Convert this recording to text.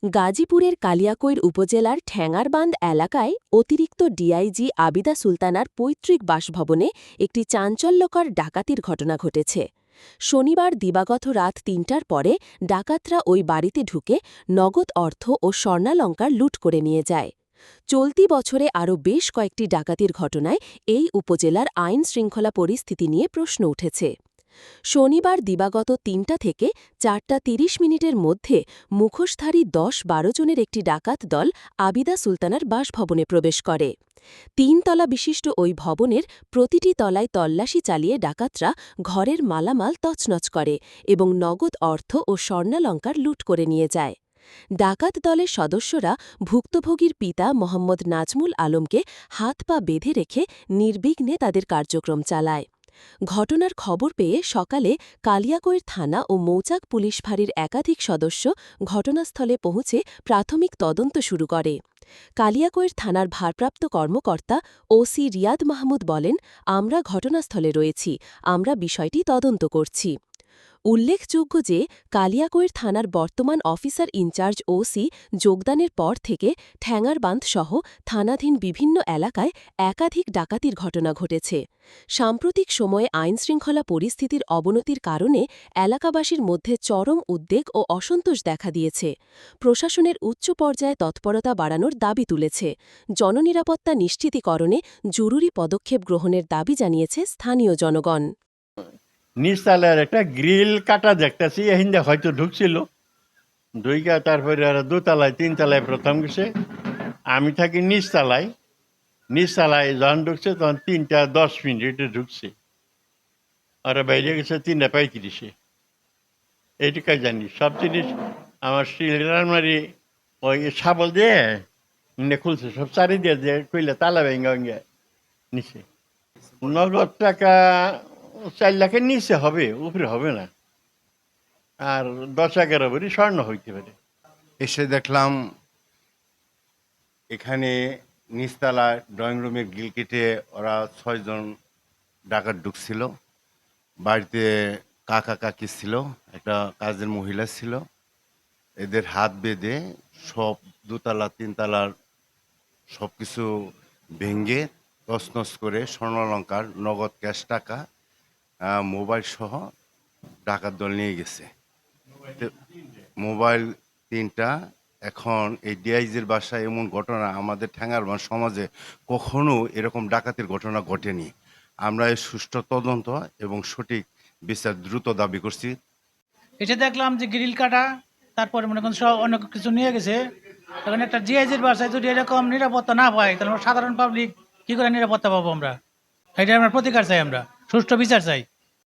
গাজীপুরের কালিয়াকৈর উপজেলার ঠ্যাঙ্গারবান্ধ এলাকায় অতিরিক্ত ডিআইজি আবিদা সুলতানার পৈতৃক বাসভবনে একটি চাঞ্চল্যকর ডাকাতির ঘটনা ঘটেছে। শনিবার দিবাগত রাত ৩টার পরে ডাকাতরা ওই বাড়িতে ঢুকে নগদ অর্থ ও স্বর্ণালঙ্কার লুট করে নিয়ে যায়। চলতি বছরে আরও বেশ কয়েকটি ডাকাতির ঘটনায় এই উপজেলার আইন শৃঙ্খলা পরিস্থিতি নিয়ে প্রশ্ন উঠেছে। শনিবার দিবাগত ৩টা থেকে ৪টা ৩০ মিনিটের মধ্যে মুখোশধারী ১০-১২ জনের একটি ডাকাত দল আবিদা সুলতানার বাসভবনে প্রবেশ করে। ৩ তলা বিশিষ্ট ওই ভবনের প্রতিটি তলায় তল্লাশি চালিয়ে ডাকাতরা ঘরের মালামাল তছনছ করে এবং নগদ অর্থ ও স্বর্ণালঙ্কার লুট করে নিয়ে যায়। ডাকাত দলের সদস্যরা ভুক্তভোগীর পিতা মোহাম্মদ নাজমুল আলমকে হাত পা বেঁধে রেখে নির্বিঘ্নে তাদের কার্যক্রম চালায়। ঘটনার খবর পেয়ে সকালে কালিয়াকৈর থানা ও মৌচাক পুলিশ ফাঁড়ির একাধিক সদস্য ঘটনাস্থলে পৌঁছে প্রাথমিক তদন্ত শুরু করে। কালিয়াকৈর থানার ভারপ্রাপ্ত কর্মকর্তা ওসি রিয়াদ মাহমুদ বলেন, আমরা ঘটনাস্থলে রয়েছি, আমরা বিষয়টি তদন্ত করছি। উল্লেখযোগ্য যে কালিয়াকৈর থানার বর্তমান অফিসার ইনচার্জ ওসি যোগদানের পর থেকে ঠ্যাঙ্গারবান্ধসহ থানাধীন বিভিন্ন এলাকায় একাধিক ডাকাতির ঘটনা ঘটেছে। সাম্প্রতিক সময়ে আইনশৃঙ্খলা পরিস্থিতির অবনতির কারণে এলাকাবাসীর মধ্যে চরম উদ্বেগ ও অসন্তোষ দেখা দিয়েছে। প্রশাসনের উচ্চ পর্যায়ে তৎপরতা বাড়ানোর দাবি তুলেছে। জননিরাপত্তা নিশ্চিতীকরণে জরুরি পদক্ষেপ গ্রহণের দাবি জানিয়েছে স্থানীয় জনগণ। নিচতলার একটা গ্রিল কাটা দেখতেছি এহিন্দে হয়তো ঢুকছিল, ঢুইকা তারপরে আর দোতলায় ৩তলায় প্রথম গেছে। আমি থাকি নিচতলায় যখন ঢুকছে তখন ৩টা ১০ মিনিটে ঢুকছে, ওরা বাইরে গেছে ৩টা ৩৫-এ। এইটুকাই জানি। সব জিনিস আমার স্টিলের আলমারি ওই শাবল দিয়ে খুলছে, সব চারি দিয়ে কইলে তালা ভেঙ্গা ভেঙ্গা নিচে। নগদ টাকা ৪ লাখের নিচে হবে, উপরে হবে না। আর ১০-১১ ভরি স্বর্ণ হইতে পারে। এসে দেখলাম এখানে নিচতলায় ড্রয়িং রুমের গ্রিল কেটে ওরা ৬ জন ডাকাত ঢুকছিল। বাড়িতে কাকা কাকি ছিল, একটা কাজের মহিলা ছিল। এদের হাত বেঁধে সব দোতলা ৩তলার সব কিছু ভেঙে তছনছ করে স্বর্ণালঙ্কার, নগদ ক্যাশ টাকা, মোবাইল সহ ডাকাত দল নিয়ে গেছে। মোবাইল ৩টা। এখন এই ডিআইজির বাসায় এমন ঘটনা আমাদের ঠ্যাঙ্গারবান্ধ সমাজে কখনো এরকম ডাকাতির ঘটনা ঘটেনি। আমরা এই সুষ্ঠু তদন্ত এবং সঠিক বিচার দ্রুত দাবি করছি। এসে দেখলাম যে গ্রিল কাটা, তারপরে মনে করেন সব অনেক কিছু নিয়ে গেছে। এখন একটা ডিআইজির বাসায় যদি এরকম নিরাপত্তা না পাই, তাহলে সাধারণ পাবলিক কি করে নিরাপত্তা পাবো? আমরা এটা আমরা প্রতিকার চাই, আমরা সুষ্ঠু বিচার চাই।